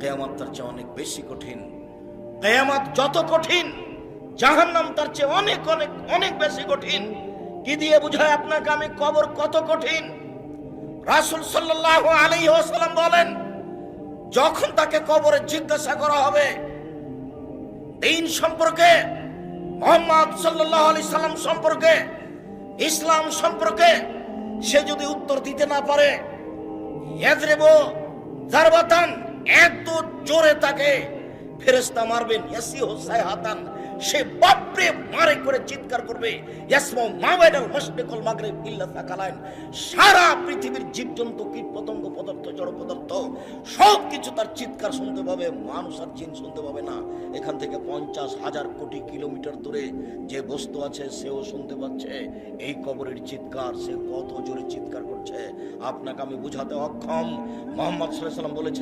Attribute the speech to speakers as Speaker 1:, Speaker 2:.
Speaker 1: কিয়ামত তার চেয়ে অনেক বেশি কঠিন। কিয়ামত যত কঠিন, জাহান্নাম তার চেয়ে অনেক অনেক অনেক বেশি কঠিন। কি দিয়ে বুঝায় আপনাকে আমি কবর কত কঠিন? রাসূল সাল্লাল্লাহু আলাইহি ওয়াসাল্লাম বলেন, যখন তাকে কবরে জিজ্ঞাসা করা হবে দ্বীন সম্পর্কে, মুহাম্মদ সাল্লাল্লাহু আলাইহি সাল্লাম সম্পর্কে, ইসলাম সম্পর্কে, সে যদি উত্তর দিতে না পারে, ইয়াজরিবু জারবাতান, এত জোরে তাকে ফেরেশতা মারবেন, ইয়াসিহু সাইহাতান, সে বাপরে মারে করে চিৎকার করবে, ইয়াসমু মা বাইনাল মাশরিক ওয়াল মাগরিব ইল্লা সাকালাইন, সারা পৃথিবীর জীবজন্তু, কীট পতঙ্গ, পদার্থ, জড় পদার্থ সব কিছু তার চিৎকার শুনতে পাবে, মানুষ আর জিন শুনতে পাবে না। এখান থেকে 50,000 কোটি কিলোমিটার দূরে যে বস্তু আছে সেও শুনতে পাচ্ছে এই কবরের চিৎকার। সে কত জোরে চিৎকার করছে আপনাকে আমি বুঝাতে অক্ষম। মুহাম্মদ সাল্লাল্লাহু আলাইহি ওয়াসাল্লাম বলেছেন,